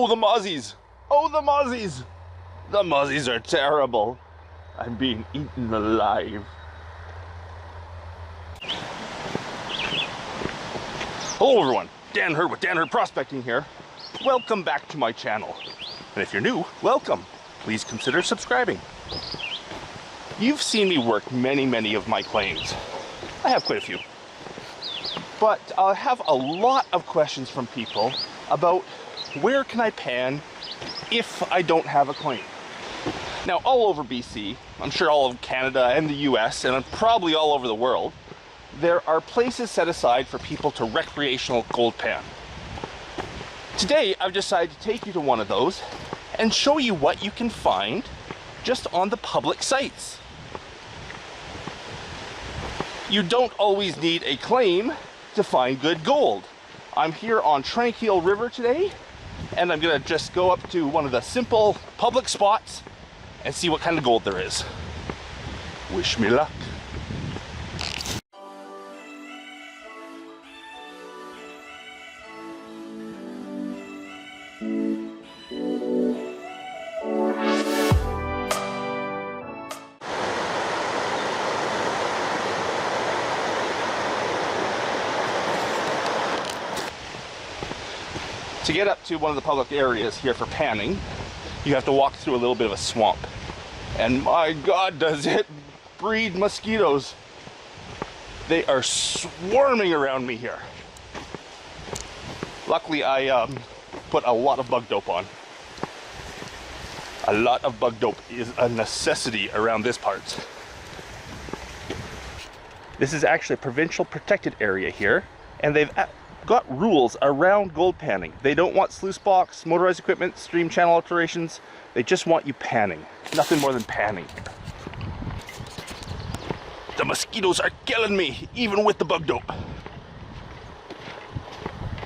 Oh, the mozzies! Oh, the mozzies! The mozzies are terrible. I'm being eaten alive. Hello everyone, Dan Hurd with Dan Hurd Prospecting here. Welcome back to my channel. And if you're new, welcome. Please consider subscribing. You've seen me work many of my claims. I have quite a few. But I have a lot of questions from people about where can I pan if I don't have a claim. Now, all over BC, I'm sure all of Canada and the US, and probably all over the world, there are places set aside for people to recreational gold pan. Today, I've decided to take you to one of those and show you what you can find just on the public sites. You don't always need a claim to find good gold. I'm here on Tranquille River today, and I'm gonna just go up to one of the simple public spots and see what kind of gold there is. Wish me luck. To get up to one of the public areas here for panning, you have to walk through a little bit of a swamp. And my God, does it breed mosquitoes. They are swarming around me here. Luckily, I put a lot of bug dope on. A lot of bug dope is a necessity around this part. This is actually a provincial protected area here, and they've got rules around gold panning. They don't want sluice box, motorized equipment, stream channel alterations. They just want you panning. Nothing more than panning. The mosquitoes are killing me, even with the bug dope.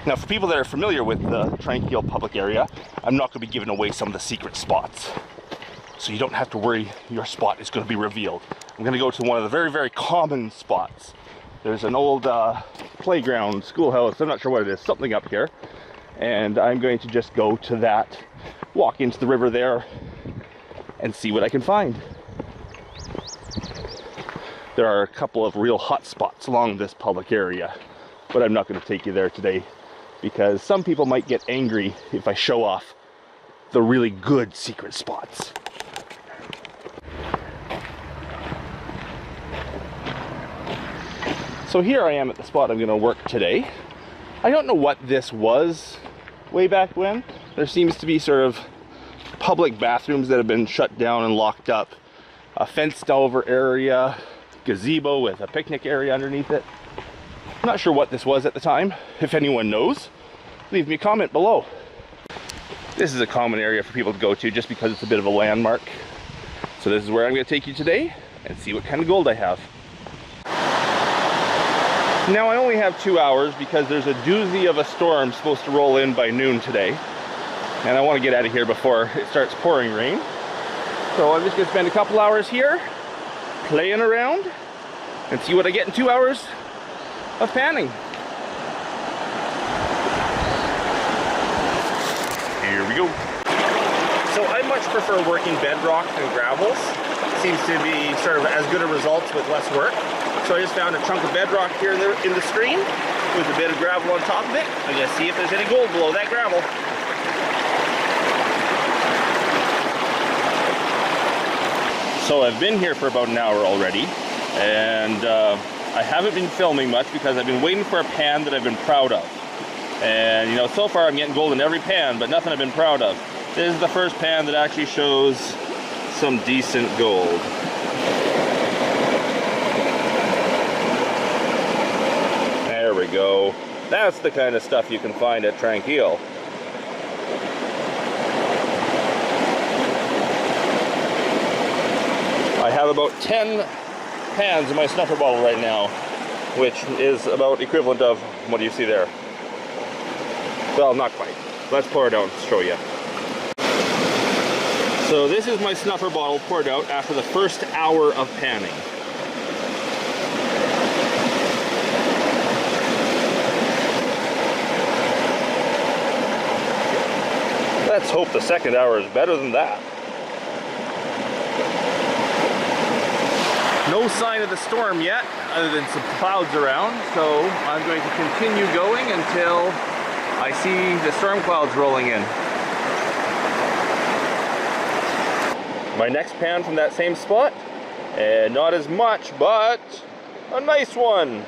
Now, for people that are familiar with the Tranquille public area, I'm not going to be giving away some of the secret spots. So you don't have to worry your spot is going to be revealed. I'm going to go to one of the very common spots. There's an old playground, schoolhouse, I'm not sure what it is, something up here. And I'm going to just go to that, walk into the river there, and see what I can find. There are a couple of real hot spots along this public area, but I'm not going to take you there today because some people might get angry if I show off the really good secret spots. So here I am at the spot I'm going to work today. I don't know what this was way back when. There seems to be sort of public bathrooms that have been shut down and locked up. A fenced over area, gazebo with a picnic area underneath it. I'm not sure what this was at the time. If anyone knows, leave me a comment below. This is a common area for people to go to just because it's a bit of a landmark. So this is where I'm going to take you today and see what kind of gold I have. Now I only have 2 hours because there's a doozy of a storm supposed to roll in by noon today. And I want to get out of here before it starts pouring rain. So I'm just going to spend a couple hours here playing around and see what I get in 2 hours of panning. Here we go. So I much prefer working bedrock than gravels. Seems to be sort of as good a results with less work. So I just found a chunk of bedrock here in the stream with a bit of gravel on top of it. I'm going to see if there's any gold below that gravel. So I've been here for about an hour already, and I haven't been filming much because I've been waiting for a pan that I've been proud of. And you know, so far I'm getting gold in every pan, but nothing I've been proud of. This is the first pan that actually shows some decent gold. There we go. That's the kind of stuff you can find at Tranquille. I have about 10 pans in my snuffer bottle right now, which is about equivalent of, what do you see there? Well, not quite. Let's pour it out and show you. So this is my snuffer bottle poured out after the first hour of panning. Let's hope the second hour is better than that. No sign of the storm yet, other than some clouds around, so I'm going to continue going until I see the storm clouds rolling in. My next pan from that same spot, and not as much, but a nice one.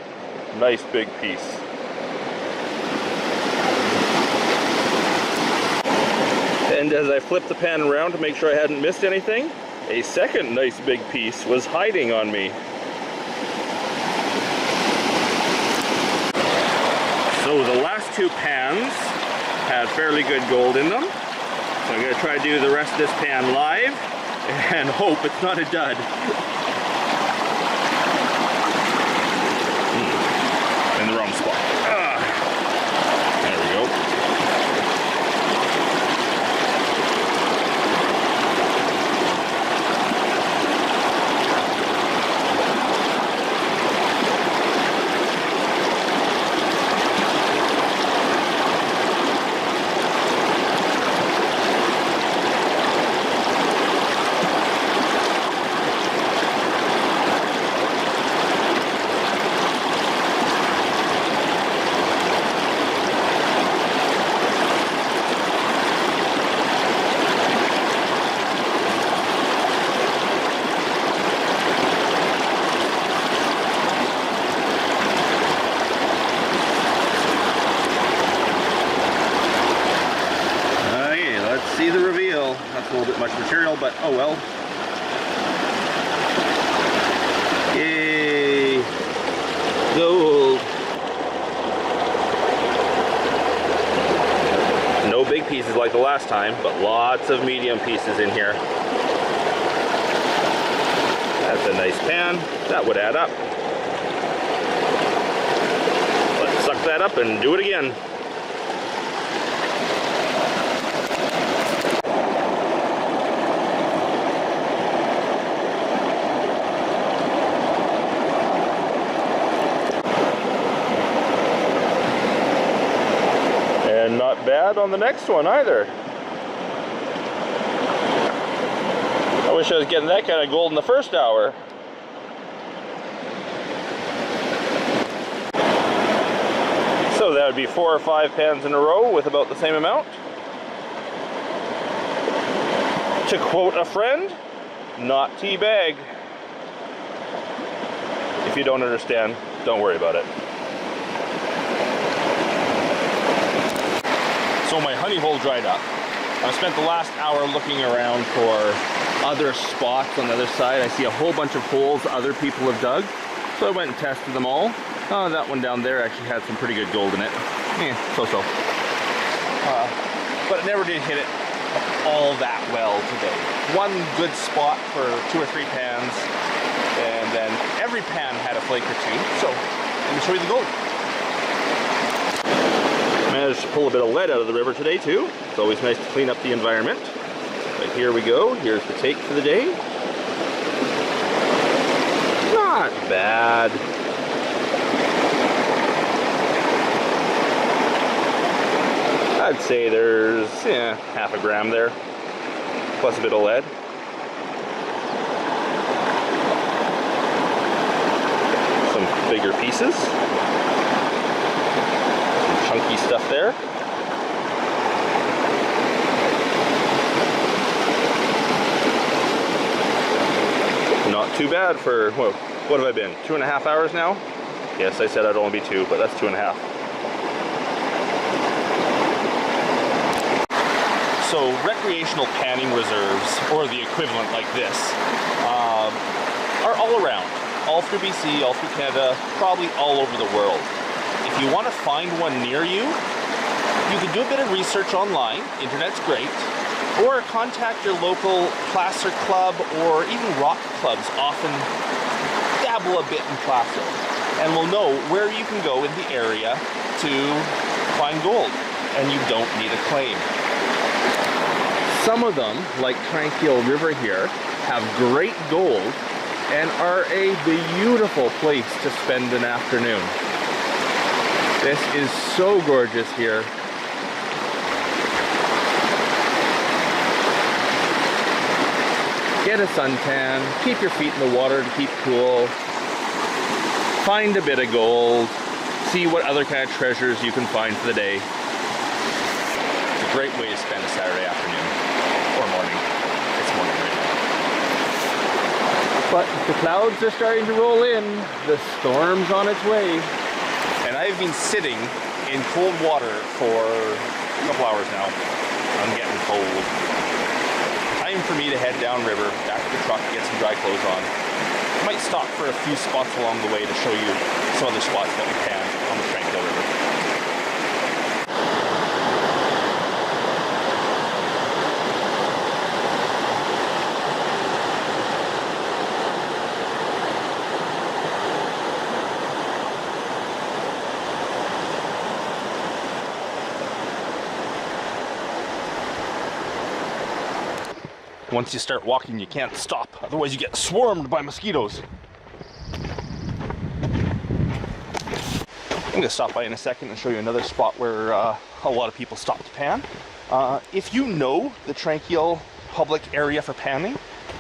Nice big piece. And as I flipped the pan around to make sure I hadn't missed anything, a second nice big piece was hiding on me. So the last two pans had fairly good gold in them. So I'm going to try to do the rest of this pan live and hope it's not a dud. In the wrong spot. There we go. See the reveal. That's a little bit much material, but oh well. Yay! Gold! No big pieces like the last time, but lots of medium pieces in here. That's a nice pan. That would add up. Let's suck that up and do it again. Not bad on the next one either. I wish I was getting that kind of gold in the first hour. So that would be 4 or 5 pans in a row with about the same amount. To quote a friend, not teabag. If you don't understand, don't worry about it. So my honey hole dried up. I spent the last hour looking around for other spots on the other side. I see a whole bunch of holes other people have dug. So I went and tested them all. Oh, that one down there actually had some pretty good gold in it. So-so. But it never did hit it all that well today. One good spot for 2 or 3 pans, and then every pan had a flake or two. So let me show you the gold. Managed to pull a bit of lead out of the river today too. It's always nice to clean up the environment. But here we go. Here's the take for the day. Not bad. I'd say there's half a gram there, plus a bit of lead. Some bigger pieces. Chunky stuff there. Not too bad for, what have I been, 2.5 hours now? Yes, I said I'd only be 2, but that's 2.5. So recreational panning reserves, or the equivalent like this, are all around. All through BC, all through Canada, probably all over the world. If you want to find one near you, you can do a bit of research online, internet's great, or contact your local placer club, or even rock clubs often dabble a bit in placer, and will know where you can go in the area to find gold, and you don't need a claim. Some of them, like Tranquille River here, have great gold and are a beautiful place to spend an afternoon. This is so gorgeous here. get a suntan, keep your feet in the water to keep cool, find a bit of gold, see what other kind of treasures you can find for the day. It's a great way to spend a Saturday afternoon or morning. It's morning right now. But the clouds are starting to roll in. The storm's on its way. And I've been sitting in cold water for a couple hours now. I'm getting cold. Time for me to head downriver, back to the truck, get some dry clothes on. I might stop for a few spots along the way to show you some other spots that we can on the Tranquille River. Once you start walking, you can't stop, otherwise you get swarmed by mosquitoes. I'm gonna stop by in a second and show you another spot where a lot of people stop to pan. If you know the Tranquille public area for panning,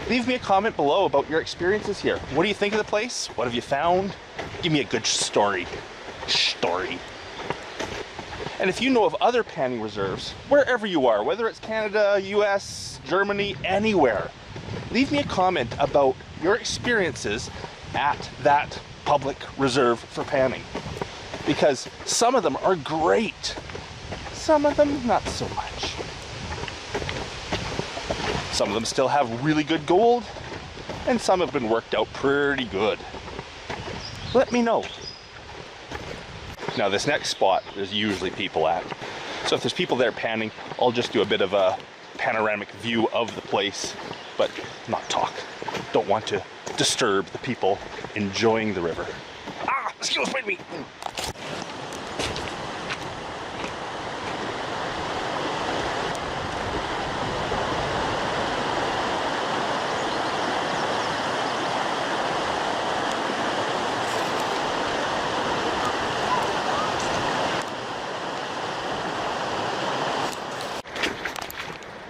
leave me a comment below about your experiences here. What do you think of the place? What have you found? Give me a good story. And if you know of other panning reserves, wherever you are, whether it's Canada, US, Germany, anywhere, leave me a comment about your experiences at that public reserve for panning. Because some of them are great, some of them not so much. Some of them still have really good gold, and some have been worked out pretty good. Let me know. Now this next spot, there's usually people at. So if there's people there panning, I'll just do a bit of a panoramic view of the place, but not talk. Don't want to disturb the people enjoying the river. Ah, mosquitoes bite me!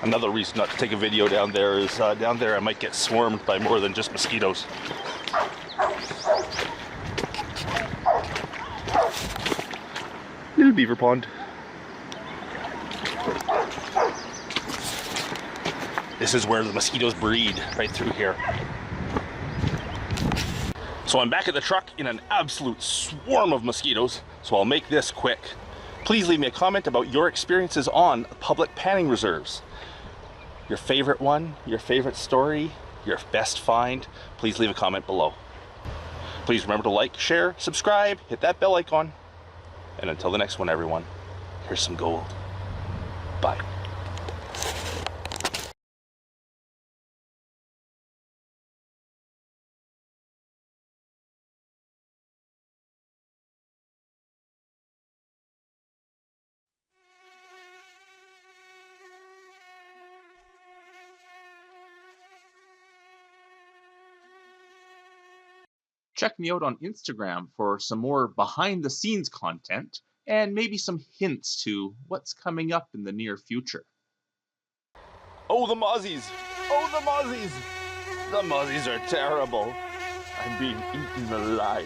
Another reason not to take a video down there is down there I might get swarmed by more than just mosquitoes. Little beaver pond. This is where the mosquitoes breed, right through here. So I'm back at the truck in an absolute swarm of mosquitoes, so I'll make this quick. Please leave me a comment about your experiences on public panning reserves. Your favorite one, your favorite story, your best find, please leave a comment below. Please remember to like, share, subscribe, hit that bell icon. And until the next one, everyone, here's some gold. Bye. Check me out on Instagram for some more behind the scenes content and maybe some hints to what's coming up in the near future. Oh, the mozzies! Oh, the mozzies! The mozzies are terrible. I'm being eaten alive.